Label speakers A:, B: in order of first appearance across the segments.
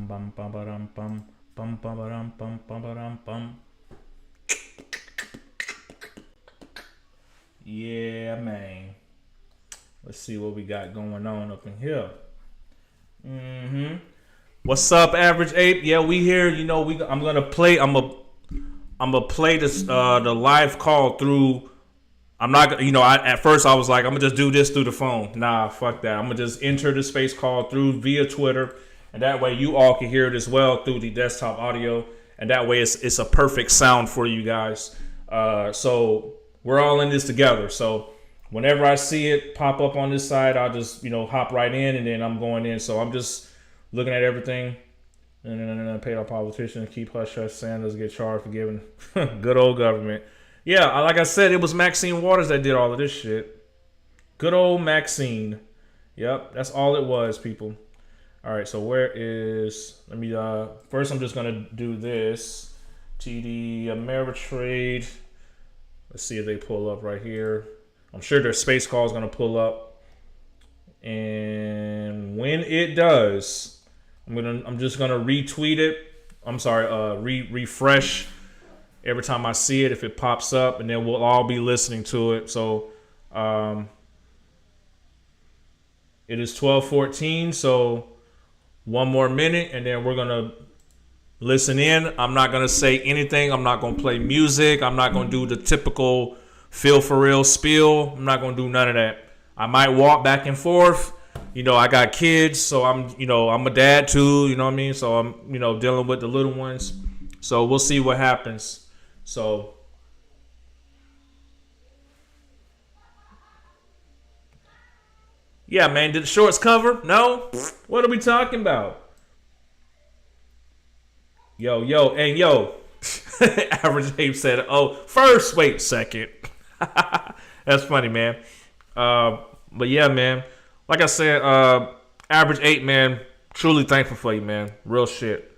A: bum bum ba-dum bum bum bum ba-dum bum bum ba-dum bum. Yeah, man. Let's see what we got going on up in here. Mm-hmm. What's up, Average Ape? Yeah, we here. You know, we. I'm gonna play. I'm gonna play this the live call through. I'm not gonna. At first I was like, I'm gonna just do this through the phone. Nah, fuck that. I'm gonna just enter the space call through via Twitter, and that way you all can hear it as well through the desktop audio, and that way it's a perfect sound for you guys. So we're all in this together. So whenever I see it pop up on this side, I'll just hop right in, and then I'm going in. So I'm just looking at everything. And then paid off politicians, keep hush hush, Sanders get charged for giving good old government. Yeah, like I said, it was Maxine Waters that did all of this shit. Good old Maxine. Yep, that's all it was, people. All right, so where is? Let me. First, I'm just gonna do this. TD Ameritrade. Let's see if they pull up right here. I'm sure their space call is gonna pull up, and when it does, I'm just gonna retweet it. I'm sorry, refresh every time I see it if it pops up, and then we'll all be listening to it. So it is 12:14, so one more minute, and then we're gonna listen in. I'm not gonna say anything. I'm not gonna play music. I'm not gonna do the typical feel for real spiel. I'm not gonna do none of that. I might walk back and forth. I got kids, so I'm a dad too, you know what I mean? So I'm, dealing with the little ones. So we'll see what happens. So yeah, man, did the shorts cover? No? What are we talking about? Yo, and yo. Average Ape said, oh, first, wait, second. That's funny, man. But yeah, man. Like I said, Average 8, man. Truly thankful for you, man. Real shit.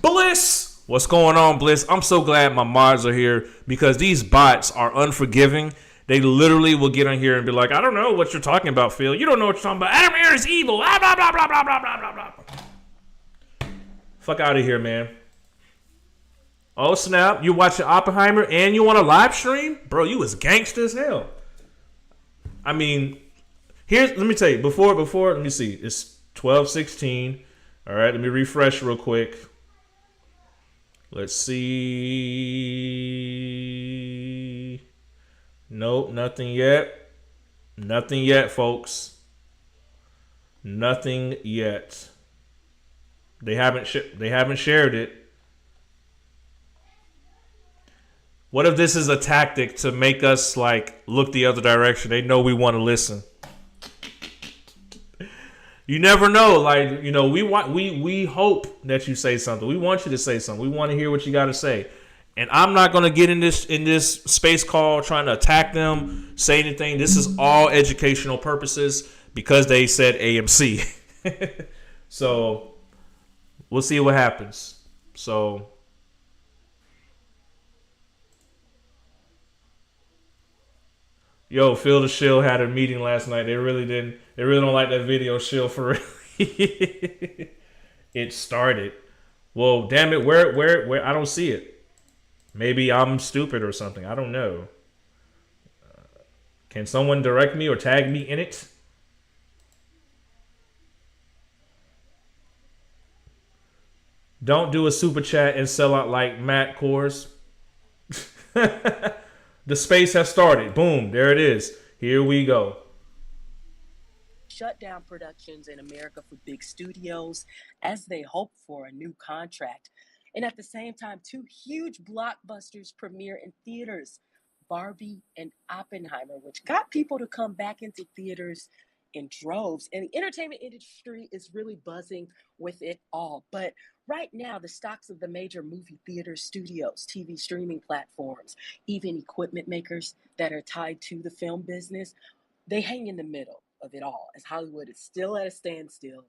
A: Bliss! What's going on, Bliss? I'm so glad my mods are here because these bots are unforgiving. They literally will get on here and be like, I don't know what you're talking about, Phil. You don't know what you're talking about. Adam Air is evil. Blah, blah, blah, blah, blah, blah, blah, blah. Fuck out of here, man. Oh, snap. You watching Oppenheimer and you want a live stream? Bro, you was gangster as hell. I mean, let me tell you, before, let me see. It's 12:16. All right, let me refresh real quick. Let's see. Nope, nothing yet. Nothing yet, folks. Nothing yet. They haven't shared it. What if this is a tactic to make us look the other direction? They know we want to listen. You never know. We hope that you say something. We want you to say something. We want to hear what you got to say. And I'm not going to get in this space call trying to attack them, say anything. This is all educational purposes because they said AMC. So we'll see what happens. So yo, Phil the Shill had a meeting last night. They really don't like that video, Shill, for real. It started. Well, damn it, where I don't see it. Maybe I'm stupid or something. I don't know. Can someone direct me or tag me in it? Don't do a super chat and sell out like Matt Kors. The space has started. Boom, there it is. Here we go.
B: Shut down productions in America for big studios as they hope for a new contract. And at the same time, two huge blockbusters premiere in theaters, Barbie and Oppenheimer, which got people to come back into theaters in droves. And the entertainment industry is really buzzing with it all. But right now, the stocks of the major movie theater studios, TV streaming platforms, even equipment makers that are tied to the film business, they hang in the middle of it all as Hollywood is still at a standstill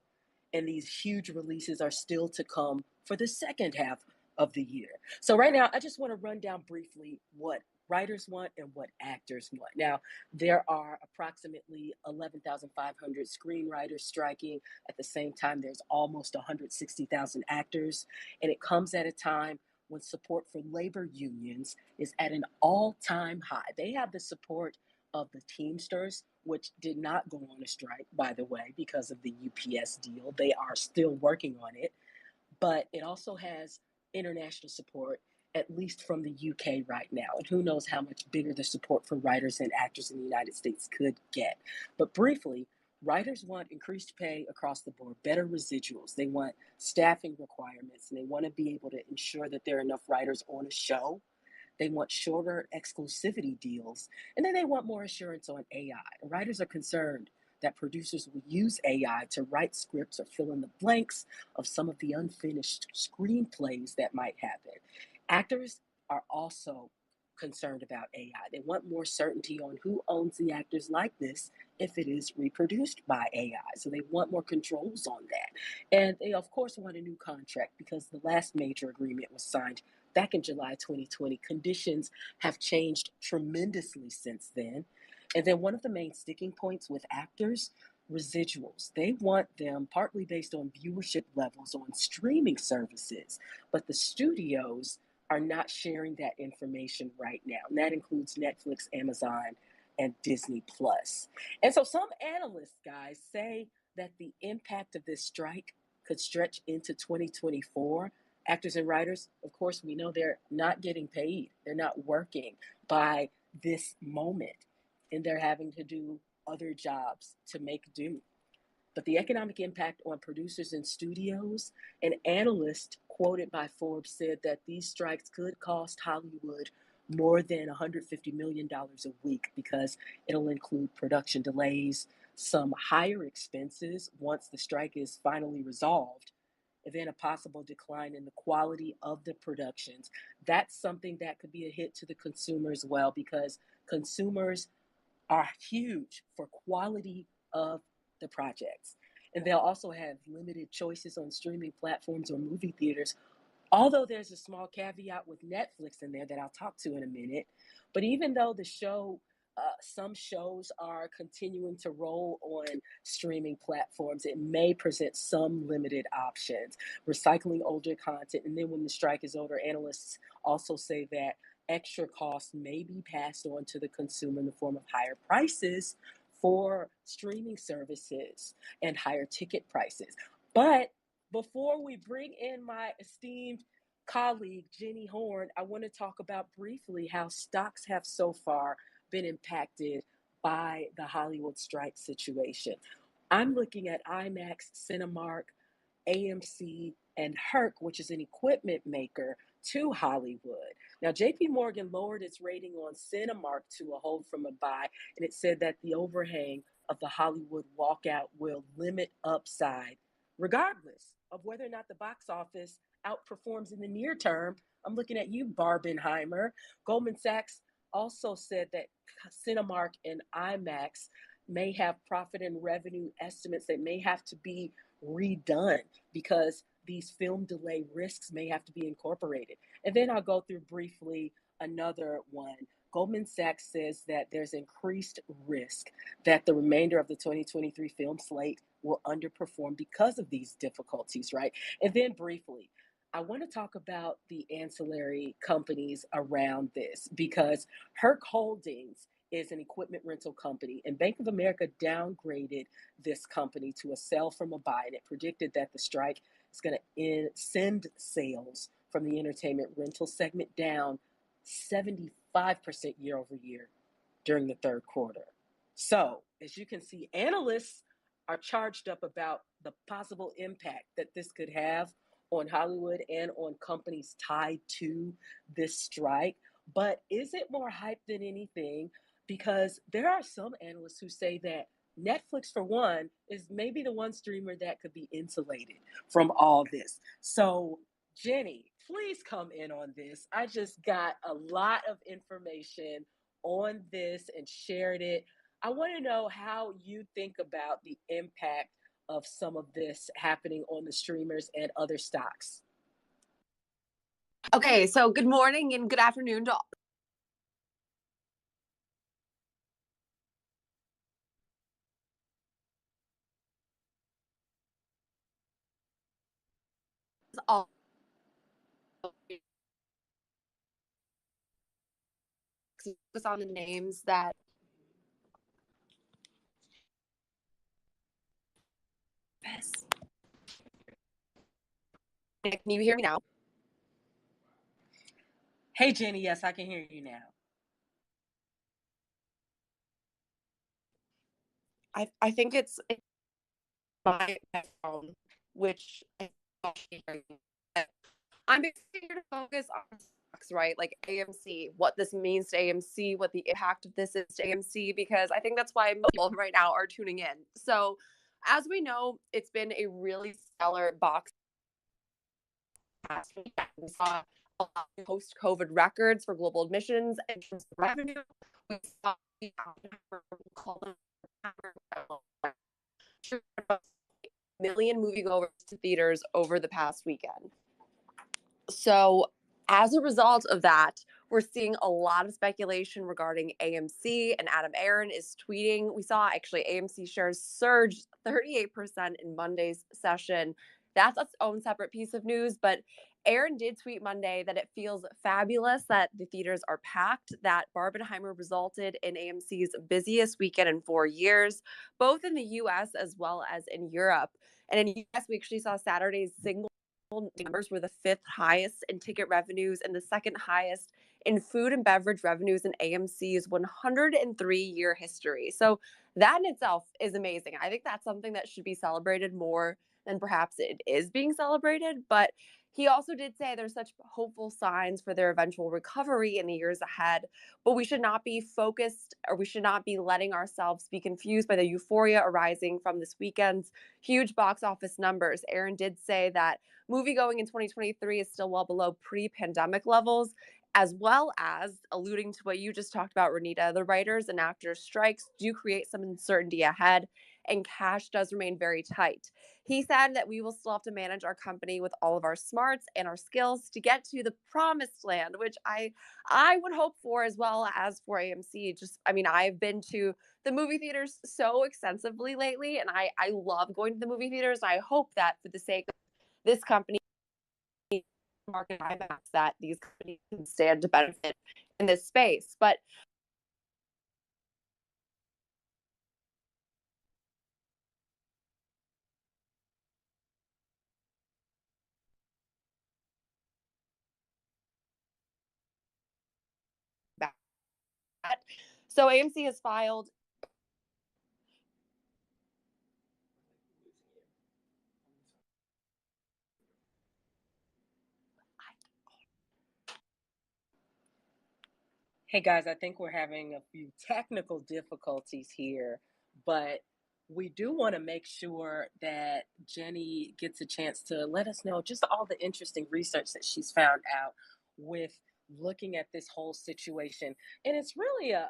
B: and these huge releases are still to come for the second half of the year. So right now, I just want to run down briefly what writers want and what actors want. Now, there are approximately 11,500 screenwriters striking. At the same time, there's almost 160,000 actors, and it comes at a time when support for labor unions is at an all-time high. They have the support of the Teamsters, which did not go on a strike, by the way, because of the UPS deal. They are still working on it, but it also has international support, at least from the UK right now. And who knows how much bigger the support for writers and actors in the United States could get. But briefly, writers want increased pay across the board, better residuals. They want staffing requirements, and they want to be able to ensure that there are enough writers on a show. They want shorter exclusivity deals, and then they want more assurance on AI. Writers are concerned that producers will use AI to write scripts or fill in the blanks of some of the unfinished screenplays that might happen. Actors are also concerned about AI. They want more certainty on who owns the actor's likeness if it is reproduced by AI. So they want more controls on that. And they, of course, want a new contract because the last major agreement was signed back in July 2020. Conditions have changed tremendously since then. And then one of the main sticking points with actors, residuals. They want them partly based on viewership levels on streaming services, but the studios are not sharing that information right now. And that includes Netflix, Amazon, and Disney Plus. And so some analysts, guys, say that the impact of this strike could stretch into 2024. Actors and writers, of course, we know they're not getting paid. They're not working by this moment, and they're having to do other jobs to make do. But the economic impact on producers and studios, an analyst quoted by Forbes said that these strikes could cost Hollywood more than $150 million a week because it'll include production delays, some higher expenses once the strike is finally resolved, and then a possible decline in the quality of the productions. That's something that could be a hit to the consumer as well because consumers are huge for quality of the projects. And they'll also have limited choices on streaming platforms or movie theaters, although there's a small caveat with Netflix in there that I'll talk to in a minute. But even though some shows are continuing to roll on streaming platforms, it may present some limited options, recycling older content. And then when the strike is over, analysts also say that extra costs may be passed on to the consumer in the form of higher prices for streaming services and higher ticket prices. But before we bring in my esteemed colleague, Jenny Horn, I want to talk about briefly how stocks have so far been impacted by the Hollywood strike situation. I'm looking at IMAX, Cinemark, AMC, and Herc, which is an equipment maker to Hollywood. Now, JP Morgan lowered its rating on Cinemark to a hold from a buy, and it said that the overhang of the Hollywood walkout will limit upside, regardless of whether or not the box office outperforms in the near term. I'm looking at you, Barbenheimer. Goldman Sachs also said that Cinemark and IMAX may have profit and revenue estimates that may have to be redone because these film delay risks may have to be incorporated. And then I'll go through briefly another one. Goldman Sachs says that there's increased risk that the remainder of the 2023 film slate will underperform because of these difficulties, right? And then briefly, I want to talk about the ancillary companies around this because Herc Holdings is an equipment rental company, and Bank of America downgraded this company to a sell from a buy, and it predicted that the strike is going to send sales from the entertainment rental segment down 75% year over year during the third quarter. So, as you can see, analysts are charged up about the possible impact that this could have on Hollywood and on companies tied to this strike. But is it more hype than anything? Because there are some analysts who say that Netflix, for one, is maybe the one streamer that could be insulated from all this. So, Jenny, please come in on this. I just got a lot of information on this and shared it. I want to know how you think about the impact of some of this happening on the streamers and other stocks.
C: Okay, so good morning and good afternoon to all focus on the names that can you hear me now?
B: Hey, Jenny, yes, I can hear you now.
C: I think it's my phone, which I'm here to focus on stocks, right? Like AMC, what this means to AMC, what the impact of this is to AMC, because I think that's why most people right now are tuning in. So, as we know, it's been a really stellar box. We saw a lot of post-COVID records for global admissions and revenue. We saw million moviegoers to theaters over the past weekend. So, as a result of that, we're seeing a lot of speculation regarding AMC, and Adam Aron is tweeting. We saw actually AMC shares surge 38% in Monday's session. That's its own separate piece of news, but Aaron did tweet Monday that it feels fabulous that the theaters are packed, that Barbenheimer resulted in AMC's busiest weekend in 4 years, both in the US as well as in Europe. And in the US, we actually saw Saturday's single numbers were the fifth highest in ticket revenues and the second highest in food and beverage revenues in AMC's 103-year history. So that in itself is amazing. I think that's something that should be celebrated more than perhaps it is being celebrated. But he also did say there's such hopeful signs for their eventual recovery in the years ahead, but we should not be focused, or we should not be letting ourselves be confused by the euphoria arising from this weekend's huge box office numbers. Aaron did say that moviegoing in 2023 is still well below pre-pandemic levels, as well as alluding to what you just talked about, Renita. The writers and actors strikes do create some uncertainty ahead, and cash does remain very tight. He said that we will still have to manage our company with all of our smarts and our skills to get to the promised land, which I would hope for, as well as for AMC. Just, I mean, I've been to the movie theaters so extensively lately, and I love going to the movie theaters. I hope that for the sake of this company, market IMAX, that these companies can stand to benefit in this space. But so AMC has filed.
B: Hey guys, I think we're having a few technical difficulties here, but we do want to make sure that Jenny gets a chance to let us know just all the interesting research that she's found out with looking at this whole situation. And it's really a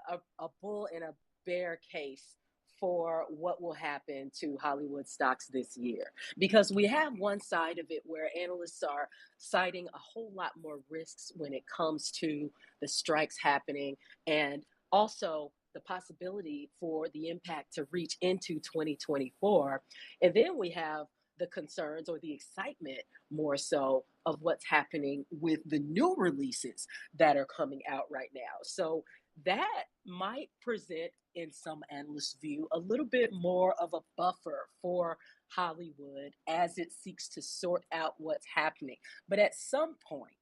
B: bull and a bear case for what will happen to Hollywood stocks this year. Because we have one side of it where analysts are citing a whole lot more risks when it comes to the strikes happening, and also the possibility for the impact to reach into 2024. And then we have the concerns or the excitement more so of what's happening with the new releases that are coming out right now. So that might present, in some analysts' view, a little bit more of a buffer for Hollywood as it seeks to sort out what's happening. But at some point,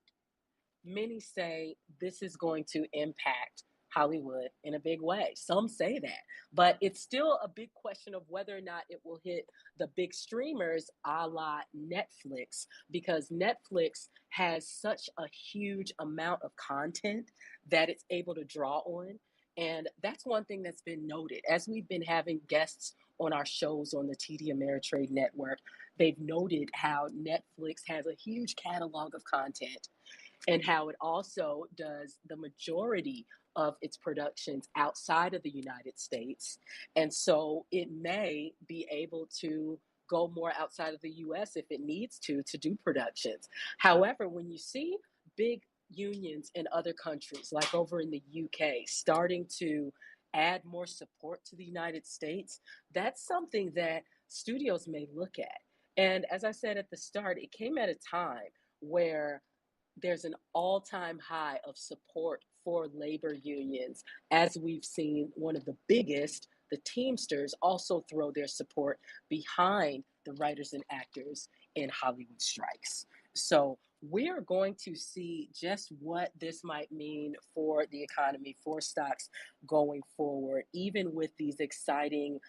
B: many say this is going to impact Hollywood in a big way. Some say that, but it's still a big question of whether or not it will hit the big streamers a la Netflix, because Netflix has such a huge amount of content that it's able to draw on. And that's one thing that's been noted as we've been having guests on our shows on the TD Ameritrade network. They've noted how Netflix has a huge catalog of content and how it also does the majority of its productions outside of the United States. And so it may be able to go more outside of the US if it needs to do productions. However, when you see big unions in other countries, like over in the UK, starting to add more support to the United States, that's something that studios may look at. And as I said at the start, it came at a time where there's an all-time high of support for labor unions, as we've seen one of the biggest, the Teamsters, also throw their support behind the writers and actors in Hollywood strikes. So we're going to see just what this might mean for the economy, for stocks going forward, even with these exciting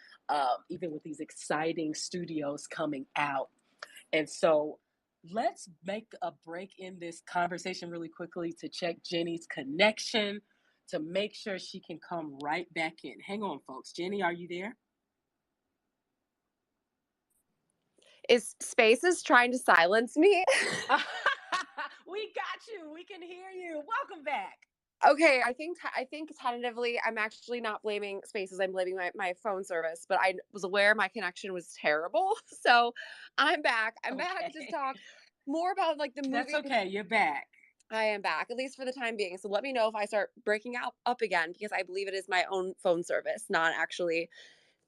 B: studios coming out. And so let's make a break in this conversation really quickly to check Jenny's connection to make sure she can come right back in. Hang on, folks. Jenny, are you there?
C: Is Spaces trying to silence me?
B: We got you. We can hear you. Welcome back.
C: Okay, I think tentatively I'm actually not blaming Spaces. I'm blaming my phone service, but I was aware my connection was terrible. So I'm back. I'm back to
B: Okay.
C: talk more about like the
B: That's
C: movie.
B: okay. You're back.
C: I am back, at least for the time being. So let me know if I start breaking out up again, because I believe it is my own phone service, not actually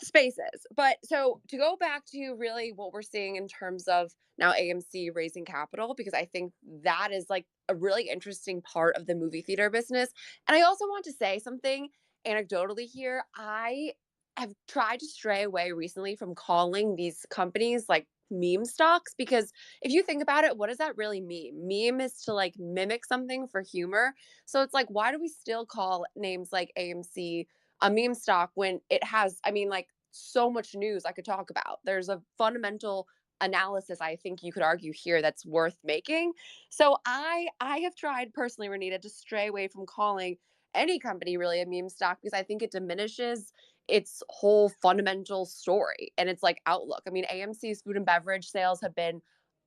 C: Spaces. But so to go back to really what we're seeing in terms of now AMC raising capital, because I think that is like a really interesting part of the movie theater business. And I also want to say something anecdotally here. I have tried to stray away recently from calling these companies like meme stocks, because if you think about it, what does that really mean? Meme is to like mimic something for humor. So it's like, why do we still call names like AMC a meme stock when it has, I mean, like so much news I could talk about? There's a fundamental analysis I think you could argue here that's worth making. So I have tried personally, Renita, to stray away from calling any company really a meme stock, because I think it diminishes its whole fundamental story and its like outlook. I mean, AMC's food and beverage sales have been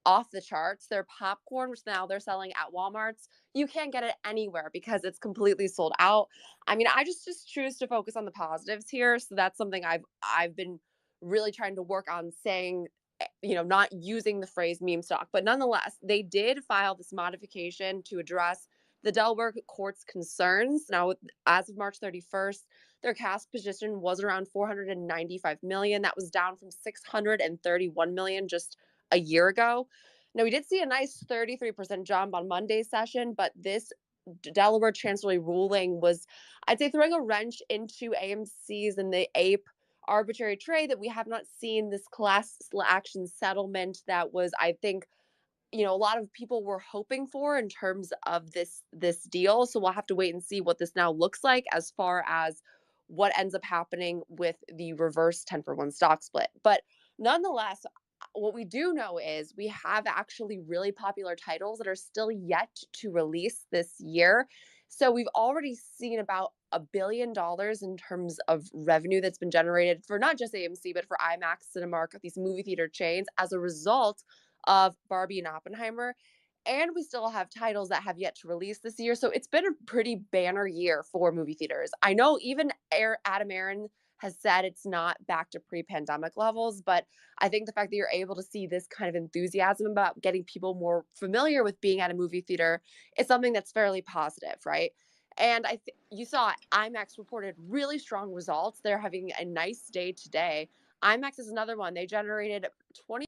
C: off the charts. Their popcorn, which now they're selling at Walmart's, you can't get it anywhere because it's completely sold out. I mean, I just choose to focus on the positives here. So that's something I've been really trying to work on saying, not using the phrase meme stock. But nonetheless, they did file this modification to address the Delaware court's concerns. Now, as of March 31st, their cash position was around 495 million. That was down from 631 million just a year ago. Now, we did see a nice 33% jump on Monday's session, but this Delaware Chancellery ruling was, I'd say, throwing a wrench into AMC's and the APE arbitrary trade, that we have not seen this class action settlement that was, I think, a lot of people were hoping for in terms of this deal. So we'll have to wait and see what this now looks like as far as what ends up happening with the reverse 10-for-1 stock split. But nonetheless, what we do know is we have actually really popular titles that are still yet to release this year. So we've already seen about $1 billion in terms of revenue that's been generated for not just AMC, but for IMAX, Cinemark, these movie theater chains, as a result of Barbie and Oppenheimer. And we still have titles that have yet to release this year. So it's been a pretty banner year for movie theaters. I know even Adam Aaron has said it's not back to pre-pandemic levels, but I think the fact that you're able to see this kind of enthusiasm about getting people more familiar with being at a movie theater is something that's fairly positive, right? And you saw IMAX reported really strong results. They're having a nice day today. IMAX is another one. They generated 20%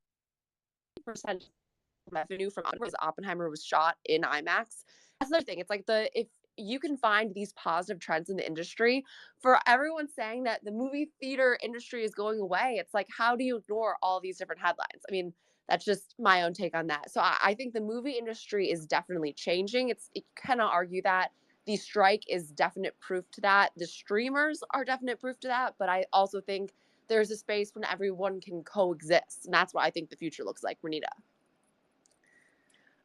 C: revenue from Oppenheimer was shot in IMAX. That's another thing. It's like if you can find these positive trends in the industry, for everyone saying that the movie theater industry is going away, it's like, how do you ignore all these different headlines? I mean, that's just my own take on that. So I think the movie industry is definitely changing. You cannot argue that. The strike is definite proof to that. The streamers are definite proof to that. But I also think there's a space when everyone can coexist. And that's what I think the future looks like, Renita.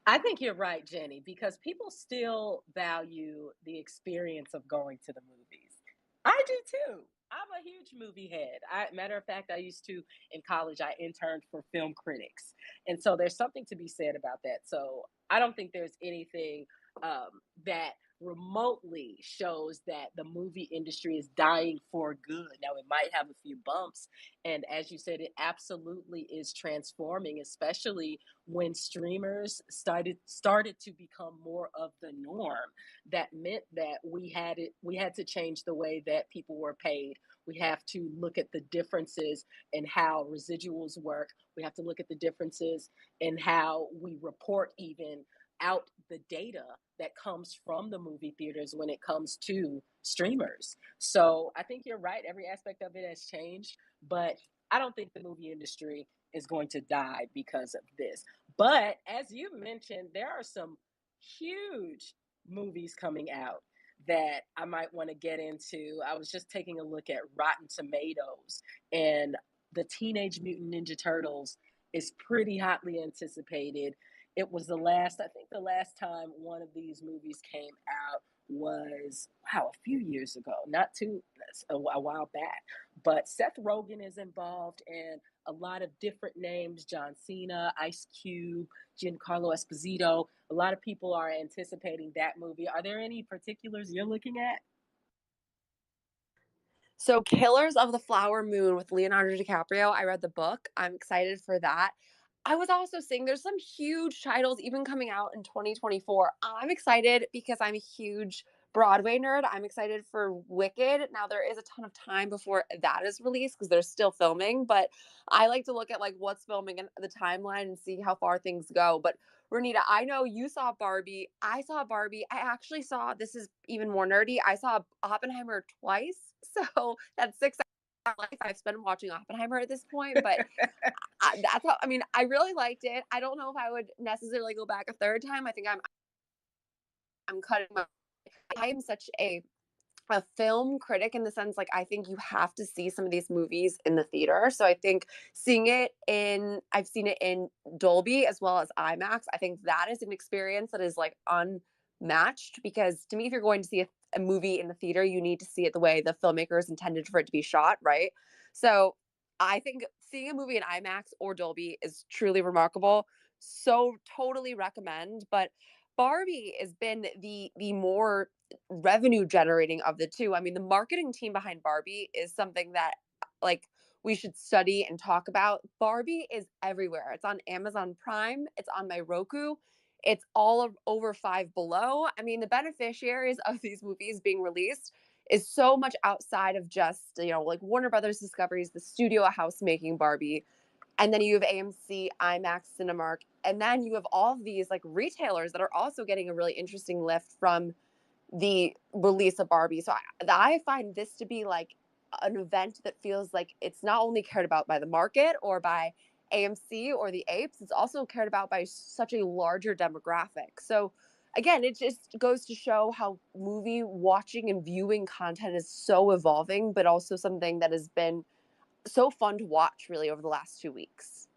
B: I think you're right, Jenny, because people still value the experience of going to the movies. I do too. I'm a huge movie head. Matter of fact, I used to in college. I interned for film critics, and so there's something to be said about that. So I don't think there's anything that remotely shows that the movie industry is dying for good. Now it might have a few bumps, and as you said, it absolutely is transforming, especially when streamers started to become more of the norm. That meant that we had to change the way that people were paid We have to look at the differences in how residuals work. We have to look at the differences in how we report even out the data that comes from the movie theaters when it comes to streamers. So I think you're right. Every aspect of it has changed, but I don't think the movie industry is going to die because of this. But as you mentioned, there are some huge movies coming out that I might want to get into. I was just taking a look at Rotten Tomatoes, and the Teenage Mutant Ninja Turtles is pretty hotly anticipated. It was I think the last time one of these movies came out was, wow, a few years ago, not too, a while back. But Seth Rogen is involved, and a lot of different names: John Cena, Ice Cube, Giancarlo Esposito. A lot of people are anticipating that movie. Are there any particulars you're looking at?
C: So, Killers of the Flower Moon with Leonardo DiCaprio, I read the book. I'm excited for that. I was also seeing there's some huge titles even coming out in 2024. I'm excited because I'm a huge Broadway nerd. I'm excited for Wicked. Now there is a ton of time before that is released because they're still filming, but I like to look at like what's filming in the timeline and see how far things go. But Renita, I know you saw Barbie. I saw Barbie. I actually saw, this is even more nerdy, I saw Oppenheimer twice. So that's 6 hours of life I've spent watching Oppenheimer at this point. But that's how, I mean, I really liked it. I don't know if I would necessarily go back a third time. I think I'm cutting my, I am such a film critic in the sense like I think you have to see some of these movies in the theater. So I think I've seen it in Dolby as well as IMAX. I think that is an experience that is like unmatched because to me, if you're going to see a movie in the theater, you need to see it the way the filmmakers intended for it to be shot, right? So I think seeing a movie in IMAX or Dolby is truly remarkable. So totally recommend. But Barbie has been the more revenue generating of the two. I mean, the marketing team behind Barbie is something that like we should study and talk about. Barbie is everywhere. It's on Amazon Prime, it's on my Roku. It's all over Five Below. I mean, the beneficiaries of these movies being released is so much outside of just, like Warner Brothers Discovery's the studio house making Barbie. And then you have AMC, IMAX, Cinemark, and then you have all of these like retailers that are also getting a really interesting lift from the release of Barbie. So I find this to be like an event that feels like it's not only cared about by the market or by AMC or the apes, it's also cared about by such a larger demographic. So again, it just goes to show how movie watching and viewing content is so evolving, but also something that has been so fun to watch really over the last 2 weeks.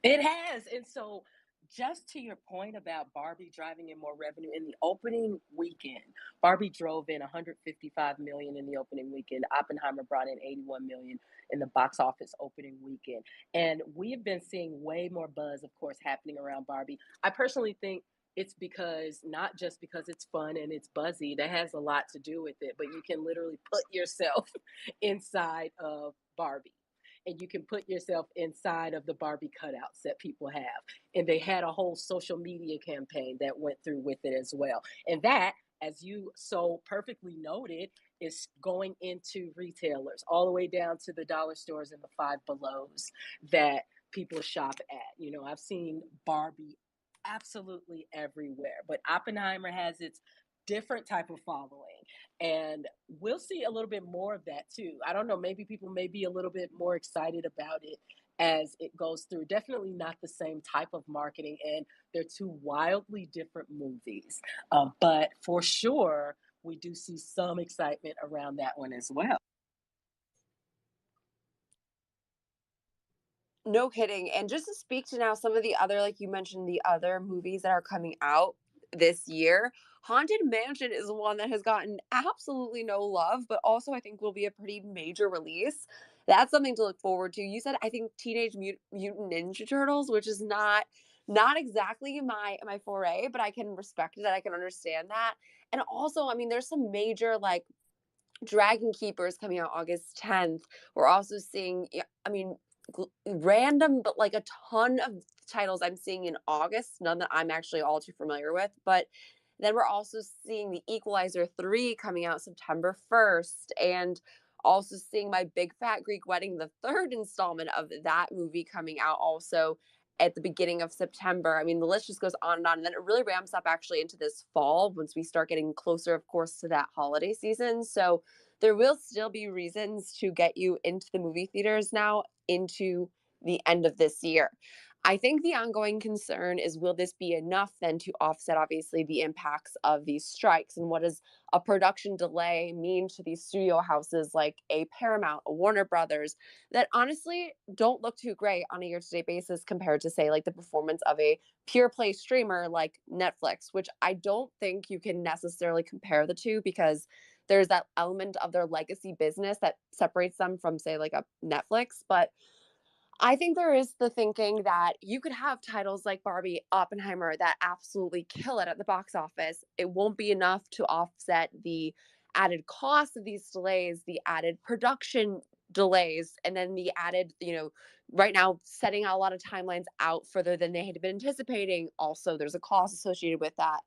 B: It has. And so, just to your point about Barbie driving in more revenue in the opening weekend, Barbie drove in 155 million in the opening weekend. Oppenheimer brought in 81 million in the box office opening weekend. And we have been seeing way more buzz, of course, happening around Barbie. I personally think it's because not just because it's fun and it's buzzy, that has a lot to do with it, but you can literally put yourself inside of Barbie, and you can put yourself inside of the Barbie cutouts that people have. And they had a whole social media campaign that went through with it as well. And that, as you so perfectly noted, is going into retailers all the way down to the dollar stores and the Five Belows that people shop at. I've seen Barbie absolutely everywhere, but Oppenheimer has its different type of following, and we'll see a little bit more of that too. I don't know, maybe people may be a little bit more excited about it as it goes through. Definitely not the same type of marketing, and they're two wildly different movies, but for sure we do see some excitement around that one as well.
C: No kidding. And just to speak to now some of the other, like you mentioned, the other movies that are coming out this year, Haunted Mansion is one that has gotten absolutely no love, but also I think will be a pretty major release. That's something to look forward to. You said I think Teenage Mutant Ninja Turtles, which is not exactly my foray, but I can respect that. I can understand that. And also, I mean, there's some major like Dragon Keepers coming out August 10th. We're also seeing, yeah, I mean, random, but like a ton of titles I'm seeing in August, none that I'm actually all too familiar with. But then we're also seeing The Equalizer 3 coming out September 1st. And Also seeing My Big Fat Greek Wedding, the third installment of that movie coming out also at the beginning of September. I mean, the list just goes on and on. And then it really ramps up actually into this fall once we start getting closer, of course, to that holiday season. So there will still be reasons to get you into the movie theaters now into the end of this year. I think the ongoing concern is, will this be enough then to offset obviously the impacts of these strikes, and what does a production delay mean to these studio houses like a Paramount, a Warner Brothers, that honestly don't look too great on a year-to-date basis compared to, say, like the performance of a pure play streamer like Netflix, which I don't think you can necessarily compare the two, because there's that element of their legacy business that separates them from, say, like a Netflix. But I think there is the thinking that you could have titles like Barbie, Oppenheimer that absolutely kill it at the box office. It won't be enough to offset the added cost of these delays, the added production delays, and then the added, right now setting a lot of timelines out further than they had been anticipating. Also, there's a cost associated with that.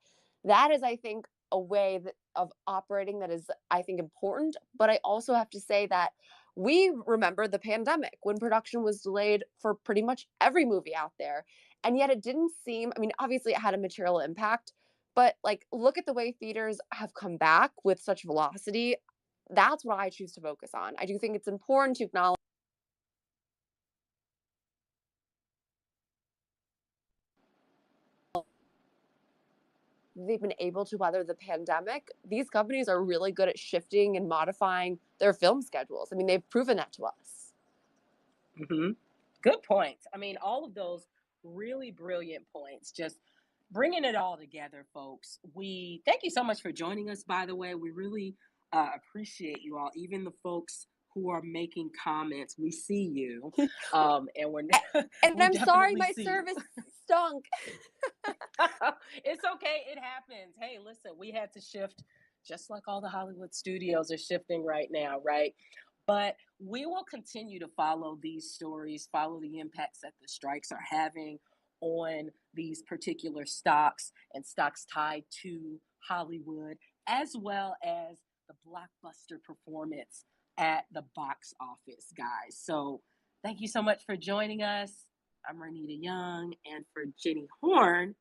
C: That is, I think, a way of operating that is, I think, important. But I also have to say that we remember the pandemic when production was delayed for pretty much every movie out there. And yet it didn't seem, I mean, obviously it had a material impact, but like, look at the way theaters have come back with such velocity. That's what I choose to focus on. I do think it's important to acknowledge they've been able to weather the pandemic. These companies are really good at shifting and modifying their film schedules. I mean, they've proven that to us.
B: Mm-hmm. Good points. I mean, all of those really brilliant points. Just bringing it all together, folks. We thank you so much for joining us. By the way, we really appreciate you all, even the folks who are making comments. We see you, and we're
C: and
B: we
C: I'm sorry, my
B: see
C: service stunk.
B: It's okay. It happens. Hey, listen, we had to shift just like all the Hollywood studios are shifting right now, right? But we will continue to follow these stories, follow the impacts that the strikes are having on these particular stocks and stocks tied to Hollywood, as well as the blockbuster performance at the box office, guys. So thank you so much for joining us. I'm Renita Young, and for Jenny Horn.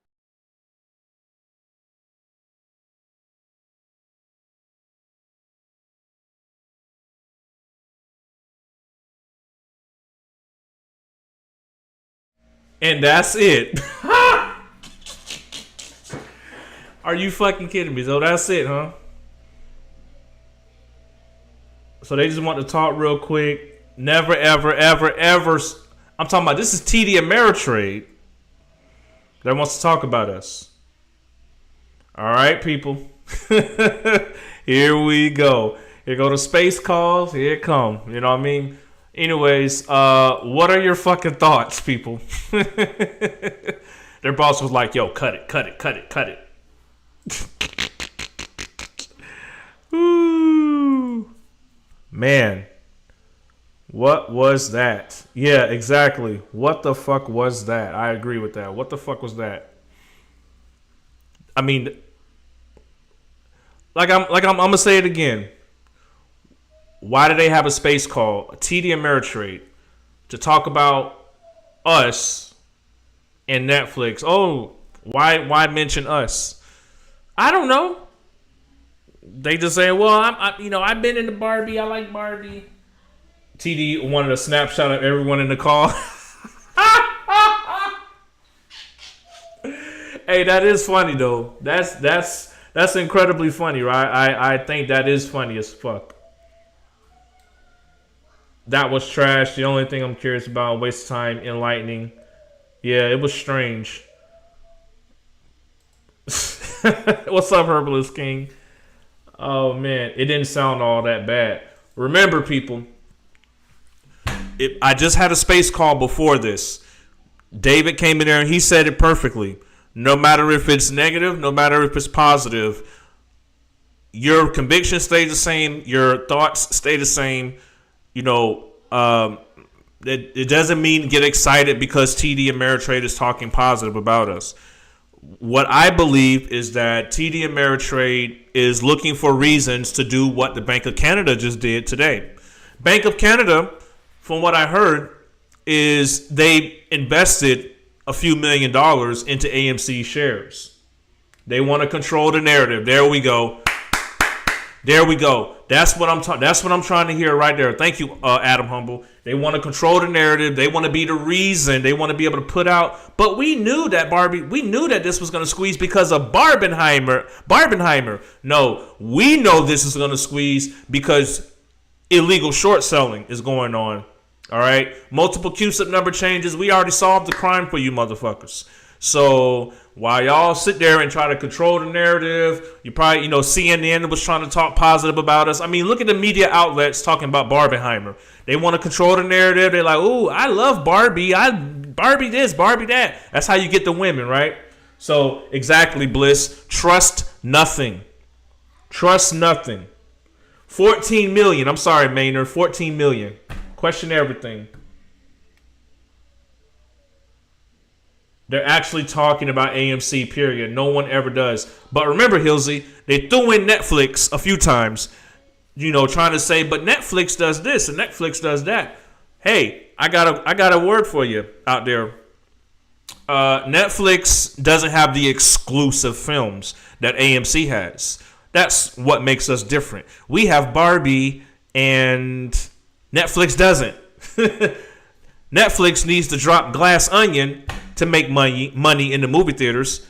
A: And that's it. Are you fucking kidding me? So that's it, huh? So they just want to talk real quick. Never, ever, ever, ever. I'm talking about, this is TD Ameritrade that wants to talk about us. All right, people. Here we go. Here go the space calls. Here it come. You know what I mean? Anyways, what are your fucking thoughts, people? Their boss was like, yo, cut it, cut it, cut it, cut it. Ooh. Man. What was that? Yeah, exactly. What the fuck was that? I agree with that. What the fuck was that? I mean, I'm gonna say it again. Why do they have a space call, a TD Ameritrade, to talk about us and Netflix? Oh, why mention us? I don't know. They just say, well, I've been into Barbie. I like Barbie. TD wanted a snapshot of everyone in the call. Hey, that is funny though. That's incredibly funny, right? I think that is funny as fuck. That was trash. The only thing I'm curious about, waste of time, enlightening. Yeah, it was strange. What's up, Herbalist King? Oh man, it didn't sound all that bad. Remember, people, I just had a space call before this. David came in there and he said it perfectly. No matter if it's negative, no matter if it's positive, your conviction stays the same. Your thoughts stay the same. You know, it doesn't mean get excited because TD Ameritrade is talking positive about us. What I believe is that TD Ameritrade is looking for reasons to do what the Bank of Canada just did today. Bank of Canada, from what I heard, is they invested a few $1 million into AMC shares. They want to control the narrative. There we go. There we go. That's what I'm trying to hear right there. Thank you, Adam Humble. They want to control the narrative. They want to be the reason. They want to be able to put out. But we knew that we knew that this was going to squeeze because of Barbenheimer. No, we know this is going to squeeze because illegal short selling is going on. All right, multiple CUSIP number changes. We already solved the crime for you, motherfuckers. So while y'all sit there and try to control the narrative, you probably, CNN was trying to talk positive about us. I mean, look at the media outlets talking about Barbenheimer. They want to control the narrative. They're like, "Ooh, I love Barbie. Barbie this, Barbie that." That's how you get the women, right? So exactly, Bliss. Trust nothing. Trust nothing. 14 million. I'm sorry, Maynard. 14 million. Question everything. They're actually talking about AMC, period. No one ever does. But remember, Hilsey, they threw in Netflix a few times, trying to say, but Netflix does this and Netflix does that. Hey, I got a word for you out there. Netflix doesn't have the exclusive films that AMC has. That's what makes us different. We have Barbie and Netflix doesn't. Netflix needs to drop Glass Onion to make money in the movie theaters.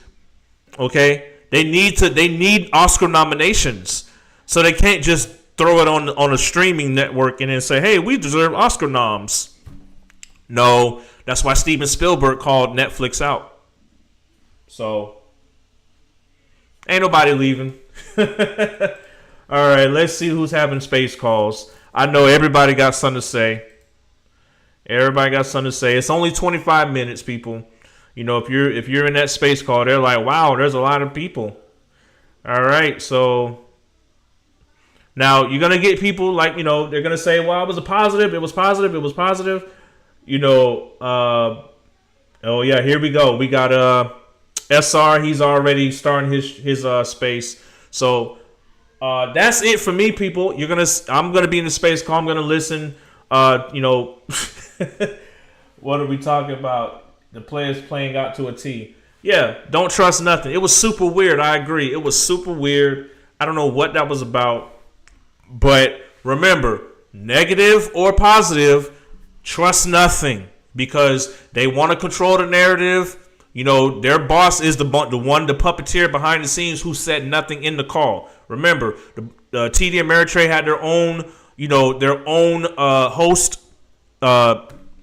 A: Okay, they need Oscar nominations, so they can't just throw it on a streaming network and then say, "Hey, we deserve Oscar noms." No, that's why Steven Spielberg called Netflix out. So ain't nobody leaving. All right, let's see who's having space calls. I know everybody got something to say. Everybody got something to say. It's only 25 minutes, people. If you're in that space call, they're like, "Wow, there's a lot of people." All right, so now you're gonna get people like they're gonna say, "Well, it was positive. It was positive. It was positive." Oh yeah, here we go. We got SR. He's already starting his space. So that's it for me, people. I'm gonna be in the space call. I'm gonna listen. What are we talking about? The players playing out to a T. Yeah, don't trust nothing. It was super weird. I agree. It was super weird. I don't know what that was about. But remember, negative or positive, trust nothing. Because they want to control the narrative. Their boss is the one, the puppeteer behind the scenes who said nothing in the call. Remember, the TD Ameritrade had their own, host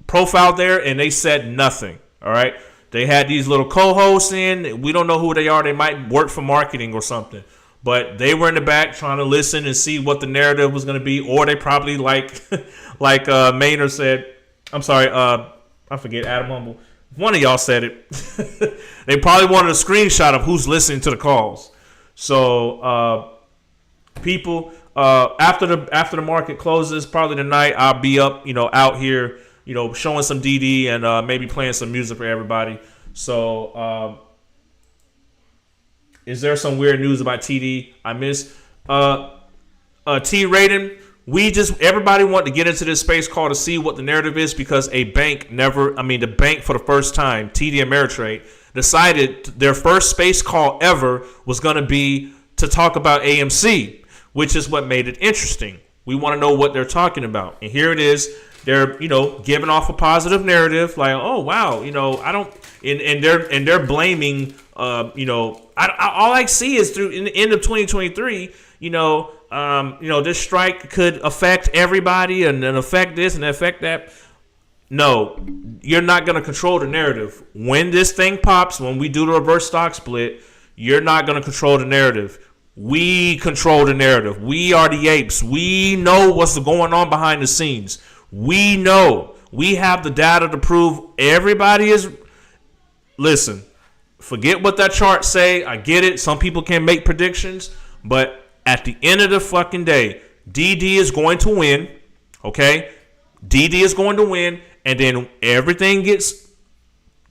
A: profile there, and they said nothing. All right, they had these little co-hosts in. We don't know who they are. They might work for marketing or something, but they were in the back trying to listen and see what the narrative was going to be, or they probably like Maynard said. I'm sorry, I forget, Adam Humble. One of y'all said it. They probably wanted a screenshot of who's listening to the calls. So people, after the market closes, probably tonight, I'll be up, out here, showing some DD and maybe playing some music for everybody. So is there some weird news about TD I missed? T rating. Everybody wanted to get into this space call to see what the narrative is because the bank for the first time, TD Ameritrade, decided their first space call ever was going to be to talk about AMC, which is what made it interesting. We want to know what they're talking about. And here it is. They're, giving off a positive narrative like, "Oh, wow, I don't," and they're blaming, all I see is through in the end of 2023, this strike could affect everybody and affect this and affect that. No, you're not going to control the narrative. When this thing pops, when we do the reverse stock split, you're not going to control the narrative. We control the narrative. We are the apes. We know what's going on behind the scenes. We know. We have the data to prove everybody is. Listen, forget what that chart say. I get it. Some people can make predictions, but at the end of the fucking day, DD is going to win. Okay, DD is going to win, and then everything gets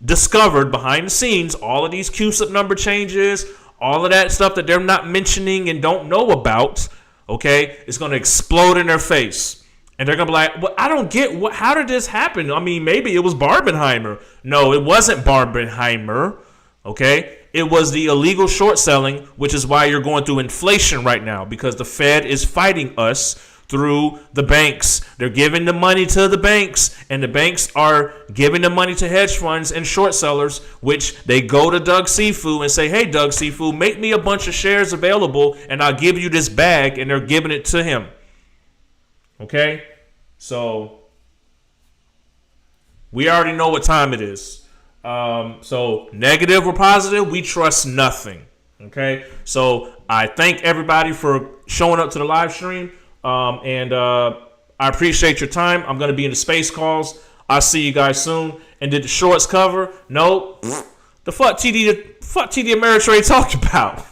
A: discovered behind the scenes. All of these CUSIP number changes, all of that stuff that they're not mentioning and don't know about. Okay, it's going to explode in their face. And they're going to be like, well, I don't get how did this happen? I mean, maybe it was Barbenheimer. No, it wasn't Barbenheimer. Okay? It was the illegal short selling, which is why you're going through inflation right now, because the Fed is fighting us through the banks. They're giving the money to the banks, and the banks are giving the money to hedge funds and short sellers, which they go to Doug Sifu and say, hey, Doug Sifu, make me a bunch of shares available, and I'll give you this bag, and they're giving it to him. Okay? So we already know what time it is. So negative or positive, we trust nothing. Okay? So I thank everybody for showing up to the live stream. And I appreciate your time. I'm going to be in the space calls. I'll see you guys soon. And did the shorts cover? No. The fuck TD Ameritrade talked about?